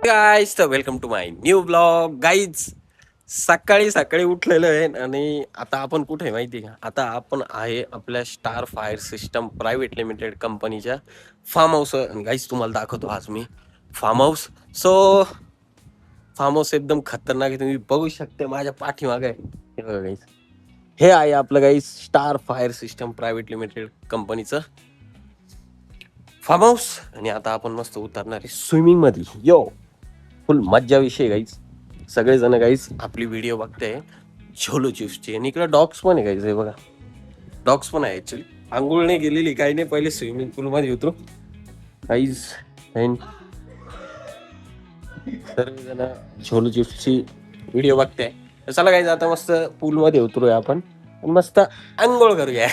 Guys तर welcome to my new blog. Guys सकाळी सकाळी उठलेलो आहे आणि आता आपण कुठे आहे माहिती आहे का? आता आपण आहे आपल्या star fire system private limited कंपनीच्या फार्म हाऊस. गाईज तुम्हाला दाखवतो आज मी फार्म हाऊस. फार्म हाऊस एकदम खतरनाक आहे, तुम्ही बघू शकते माझ्या पाठीमागे आहे. हे बघा गाईज, हे आहे आपलं guys star fire system private limited कंपनीचं फार्म हाऊस. आणि आता आपण मस्त उतरणार आहे स्विमिंग मध्ये. यो फुल मज्जा विषय गाईज. सगळेजण गाईज आपली व्हिडिओ बघताय झोलो चिप्सची. आणि इकडे डॉग्स पण आहे गाईज. हे बघा डॉग्स पण आहे. ऍक्च्युली आंघोळ नाही गेलेली काही नाही, पहिले स्विमिंग पूल मध्ये उतरू गाईज. सर्वजण झोलो चिप्सची व्हिडिओ बघताय. चला गाईज आता मस्त पूल मध्ये उतरूया आपण आणि मस्त आंघोळ करूया.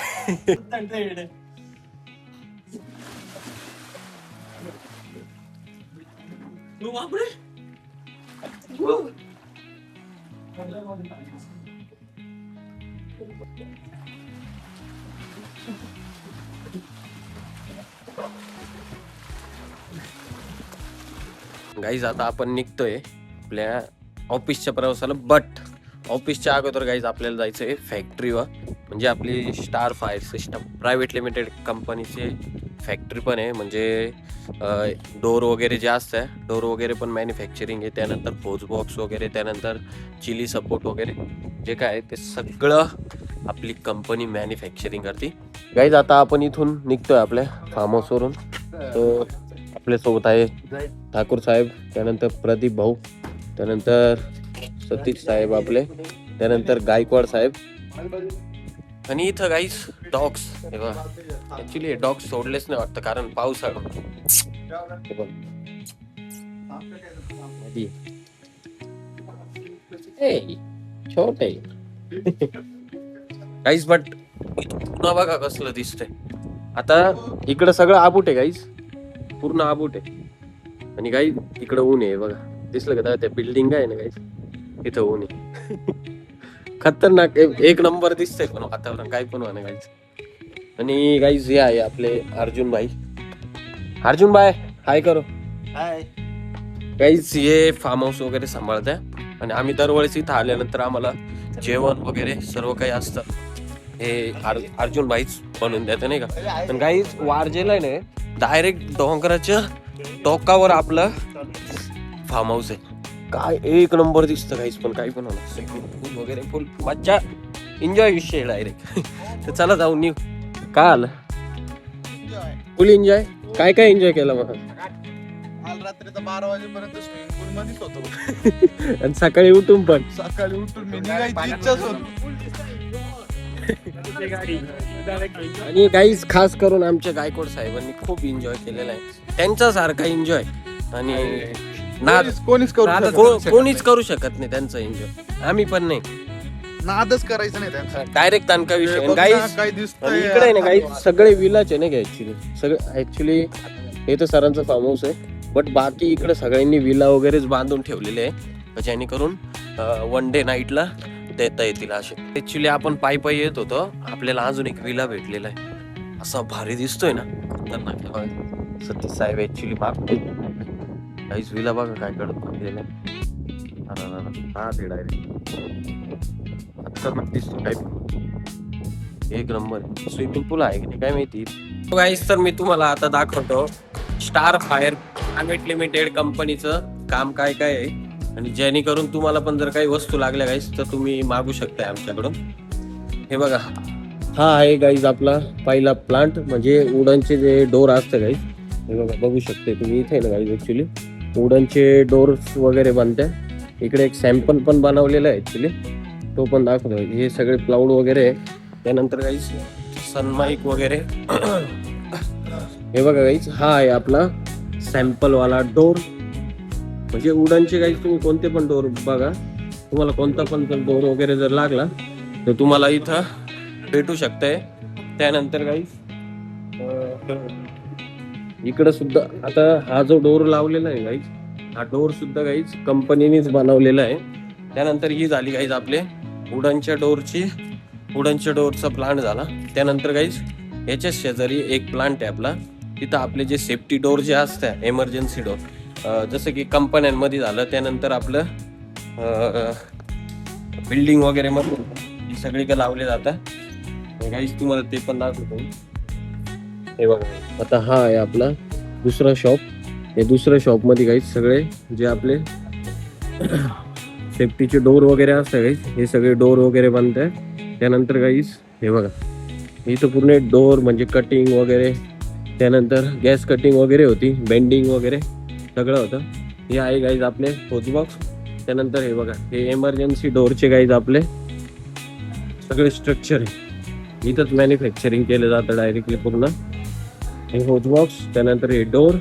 गाईज आता आपण निघतोय आपल्या ऑफिसच्या प्रवासाला. बट ऑफिसच्या अगोदर गाईज आपल्याला जायचं आहे फॅक्टरीवर. म्हणजे आपली star fire system private limited कंपनीची फॅक्टरी पण आहे. म्हणजे डोर वगैरे जे असतं, डोर वगैरे पण मॅन्युफॅक्चरिंग आहे. त्यानंतर पोज बॉक्स वगैरे, त्यानंतर चिली सपोर्ट वगैरे जे काय आहे ते सगळं आपली कंपनी मॅन्युफॅक्चरिंग करते. गाईज आता आपण इथून निघतोय आपल्या फार्म हाऊसवरून. तो आपल्यासोबत आहे ठाकूर साहेब, त्यानंतर प्रदीप भाऊ, त्यानंतर सतीश साहेब आपले, त्यानंतर गायकवाड साहेब. आणि इथं गाईस डॉग्स. ऍक्च्युली डॉग्स सोडलेच नाही वाटतं, कारण पावसाळा छोटे गाईस. बट पुन्हा बघा कसलं दिसतंय. आता इकडं सगळं आबूट आहे गाईस, पूर्ण आबूट आहे. आणि गाई इकडं ऊन आहे बघा, दिसलं का त्या बिल्डिंग आहे ना गाईस, तिथं ऊन आहे. खतरनाक एक नंबर दिसतंय पण वातावरण काय पण म्हणा गाईस. आणि गाईस हे आहे आपले अर्जुन भाई. अर्जुन भाई हाय करो. हाय गाईस हे फार्म हाऊस वगैरे सांभाळताय आणि आम्ही दरवेळेस इथं आल्यानंतर आम्हाला जेवण वगैरे सर्व काही असतं हे अर्जुन भाईच बनवून देते नाही का. पण गाईस वारजेला आहे ना, डायरेक्ट डोंगराच्या टोकावर आपलं फार्म हाऊस आहे. काय एक नंबर दिसतं गाईस. पण काही पण होणार स्विमिंग पूल वगैरे फुल मज्जा एन्जॉय विषय डायरेक्ट. तर चला जाऊन निघ. काय आलं फुल एन्जॉय. काय काय एन्जॉय केला मग? काल रात्री तर 12 वाजेपर्यंत स्विमिंग पूल मध्येच होतो. आणि सकाळी उठून पण सकाळी उठून मी निघायची इच्छाच होती. आणि गाईस खास करून आमच्या गायकवाड साहेबांनी खूप एन्जॉय केलेला आहे, त्यांच्यासारखा एन्जॉय आणि कोणीच करू शकत नाही त्यांचा एन्जॉय. आम्ही पण नाही, नादच करायचं नाही त्यांचा. डायरेक्ट तानका विषय. बघ ना, गाईस काय दिसतंय इकडे आहे ना गाईस, सगळे विलाच आहे ना ऍक्च्युली. सगळं ऍक्च्युली हे तर सरांचं फार्म हाऊस आहे, बट बाकी इकडे सगळ्यांनी विला वगैरेच बांधून ठेवलेले आहे, जेणेकरून वन डे नाईटला देता येतील असे. ऍक्च्युली आपण पायी येत होतो, आपल्याला अजून एक विला भेटलेला आहे. असा भारी दिसतोय ना, खतरनाक. सतीश साहेब ऍक्च्युली मागते काहीच विला बघा काय करत खतरनाक दिसतो. काय एक नंबर स्विमिंग पूल आहे की नाही काय माहिती. गाईस तर मी तुम्हाला आता दाखवतो स्टार फायर प्रायव्हेट लिमिटेड कंपनीचं काम काय काय आहे, आणि जेणेकरून तुम्हाला पण जर काही वस्तू लागल्या गाईस तर तुम्ही मागू शकताय आमच्याकडून. हे बघा हा आहे गाईज आपला पहिला प्लांट. म्हणजे वुडनचे जे डोर असतं गाईज, हे बघा बघू शकते तुम्ही इथे ना गाईज. ऍक्च्युली वुडनचे डोर्स वगैरे बनते. इकडे एक सॅम्पल पण बनवलेला आहे ऍक्च्युली, तो पण दाखवतो. हे सगळे प्लाऊड वगैरे आहे. त्यानंतर गाईज सनमाईक वगैरे. हे बघा गाईज हा आहे आपला सॅम्पल वाला डोर. म्हणजे वुडनचे गाईज तुम्ही कोणते पण डोर बघा, तुम्हाला कोणता पण डोर वगैरे जर लागला तर तुम्हाला इथं भेटू शकतंय. त्यानंतर गाईज इकडं सुद्धा आता हा जो डोर लावलेला आहे गाईज, हा डोर सुद्धा गाईज कंपनीनेच बनवलेला आहे. त्यानंतर ही झाली गाईज आपले वुडनच्या डोरचा प्लांट झाला. त्यानंतर गाईज याच्या शेजारी एक प्लांट आहे आपला, तिथं आपले जे सेफ्टी डोर जे असतात, एमर्जन्सी डोर जसं की कंपन्यांमध्ये झालं, त्यानंतर आपलं बिल्डिंग वगैरे मध्ये हे सगळीकडे लावले जातात. काहीच तुम्हाला ते पण दाखवतो. हे बघा, आता हा आहे आपला दुसरा शॉप. हे दुसऱ्या शॉपमध्ये काही सगळे जे आपले सेफ्टीचे डोर वगैरे असतात गाईस, हे सगळे डोर वगैरे बनत आहे. त्यानंतर गाईस हे बघा, इथं पूर्ण डोर म्हणजे कटिंग वगैरे, त्यानंतर गॅस कटिंग वगैरे होती, बेंडिंग वगैरे सगळं होतं. हे आहे गाईज आपले होज बॉक्स. त्यानंतर हे बघा, हे एमर्जन्सी डोरचे गाईज आपले सगळे स्ट्रक्चर आहे. इथंच मॅन्युफॅक्चरिंग केलं जातं डायरेक्टली पूर्ण. हे होज बॉक्स, त्यानंतर हे डोर,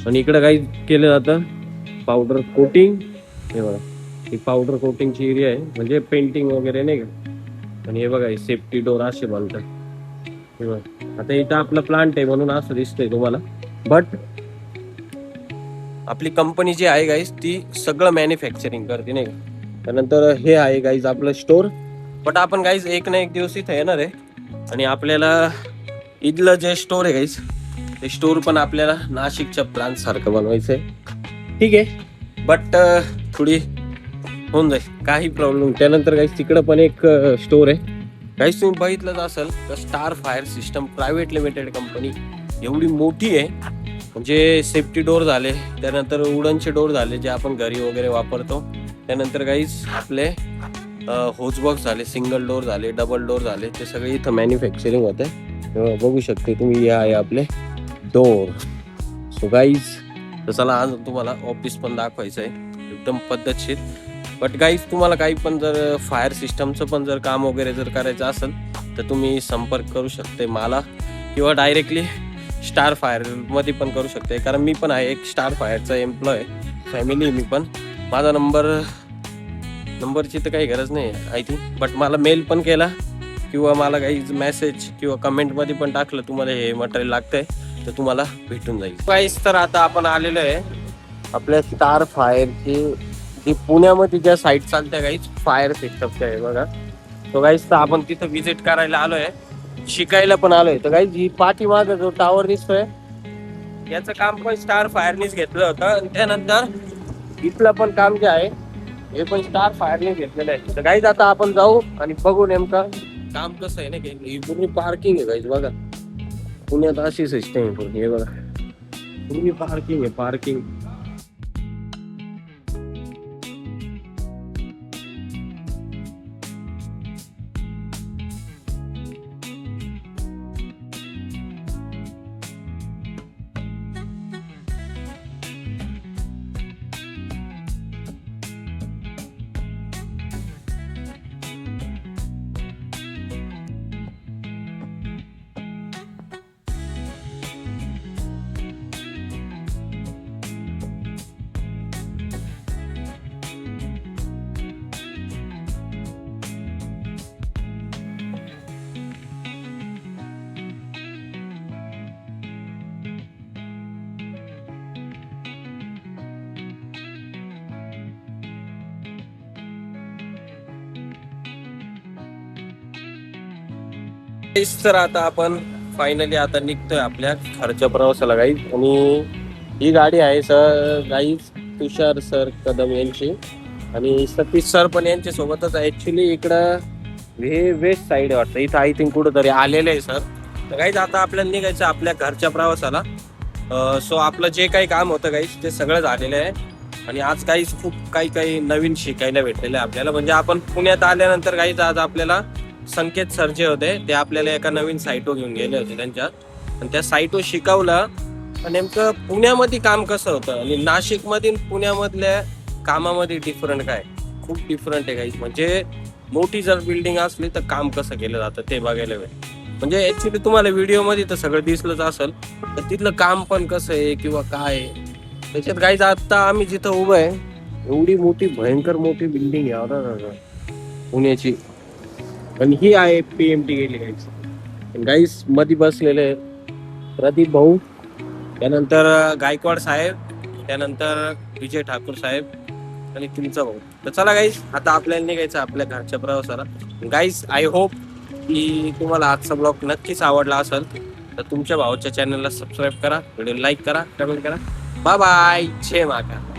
आणि इकडं काही केलं जातं पावडर कोटिंग. हे बघा, ही पावडर कोटिंगची एरिया आहे, म्हणजे पेंटिंग वगैरे नाही का. आणि हे बघा, सेफ्टी डोर असे बनतात. हे बघा, आता इथं आपला प्लांट आहे म्हणून असं दिसतंय तुम्हाला, बट आपली कंपनी जी आहे गाईज ती सगळं मॅन्युफॅक्चरिंग करते नाही का. त्यानंतर हे आहे गाईज आपलं स्टोर. बट आपण गाईज एक ना एक दिवस इथं येणार आहे, आणि आपल्याला इथलं जे स्टोर आहे गाईज, ते स्टोर पण आपल्याला नाशिकच्या प्लांट सारखं बनवायचं आहे. ठीक आहे, बट थोडी होऊन जाईल, काही प्रॉब्लेम. त्यानंतर गाईज तिकडं पण एक स्टोर आहे गाईज, तुम्ही बघितलंच असेल तर star fire system private limited company एवढी मोठी आहे. म्हणजे सेफ्टी डोर झाले, त्यानंतर वुडनचे डोर झाले जे आपण घरी वगैरे वापरतो, त्यानंतर गाईज आपले होज बॉक्स झाले, सिंगल डोर झाले, डबल डोर झाले, ते सगळे इथं मॅन्युफॅक्चरिंग होते. बघू शकते तुम्ही, हे आहे आपले डोर. सो गाईज, तर चला आज तुम्हाला ऑफिस पण दाखवायचं आहे एकदम पद्धतशीर. बट गाईज, तुम्हाला काही पण जर फायर सिस्टमचं पण जर काम वगैरे जर करायचं असेल तर तुम्ही संपर्क करू शकते मला, किंवा डायरेक्टली स्टार फायरमध्ये पण करू शकते. कारण मी पण आहे एक स्टार फायरचा एम्प्लॉय, फॅमिली मी पण. माझा नंबरची तर काही गरज नाही आय थिंक, बट मला मेल पण केला किंवा मला काही मेसेज किंवा कमेंटमध्ये पण टाकलं तुम्हाला हे मटेरियल लागतंय तर तुम्हाला भेटून जाईल. गाईस, तर आता आपण आलेलो आहे आपल्या स्टार फायरची जी पुण्यामध्ये ज्या साईट चालत्या गाईज फायर सिस्टमच्या आहे बघा. तो गाईज, तर आपण तिथं व्हिजिट करायला आलोय, शिकायला पण आलोय. तर गाईज, ही पाठीमागं जो टावर दिसतोय याचं काम पण स्टार फायरनीच घेतलं होतं, आणि त्यानंतर इथलं पण काम जे आहे हे पण स्टार फायरने घेतलेलं आहे. तर गाईज, आता आपण जाऊ आणि बघू नेमकं काम कसं आहे ना. की पूर्ण पार्किंग आहे गाईज, बघा पुण्यात अशी सिस्टम आहे पूर्ण. हे बघा, पूर्ण पार्किंग आहे, पार्किंग. तर आता आपण फायनली आता निघतोय आपल्या घरच्या प्रवासाला गाईज. आणि ही गाडी आहे सर गाईज तुषार सर कदम यांची, आणि सतीश सर पण यांच्या सोबतच. ऍक्च्युली इकडं हे वेस्ट साईड वाटतं, इथं आय थिंक कुठंतरी आलेलं आहे सर. तर गाईज, आता आपल्याला निघायचं आपल्या घरच्या प्रवासाला. सो आपलं जे काही काम होतं गाईज ते सगळं झालेलं आहे. आणि आज गाईज खूप काही नवीन शिकायला भेटलेलं आहे आपल्याला. म्हणजे आपण पुण्यात आल्यानंतर गाईज आज आपल्याला संकेत सर जे होते ते आपल्याला एका नवीन साईटवर घेऊन गेले होते त्यांच्यात, आणि त्या साईटवर शिकवलं नेमकं पुण्यामध्ये काम कसं होतं, आणि नाशिकमधील पुण्यामधल्या कामामध्ये डिफरंट काय. खूप डिफरंट आहे गाईज. म्हणजे मोठी जर बिल्डिंग असली तर काम कसं केलं जातं ते बघायला भेटेल. म्हणजे ऍक्च्युली तुम्हाला व्हिडिओमध्ये तर सगळं दिसलंच असेल, तर तिथलं काम पण कसं आहे किंवा काय आहे त्याच्यात. गाईज, आता आम्ही जिथं उभं आहे एवढी मोठी भयंकर मोठी बिल्डिंग आहे पुण्याची, आणि ही आहे PMT गेली गाईज. गाईज, मध्ये बसलेले प्रदीप भाऊ, त्यानंतर गायकवाड साहेब, त्यानंतर विजय ठाकूर साहेब, आणि तुमचा भाऊ. तर चला गाईज, आता आपल्याला निघायचं आपल्या घरच्या प्रवासाला. गाईज, आय होप की तुम्हाला आजचा ब्लॉग नक्कीच आवडला असेल. तर तुमच्या भावाच्या चॅनलला सबस्क्राईब करा, व्हिडिओ लाईक करा, कमेंट करा. बाय बाय, जय महाकाल.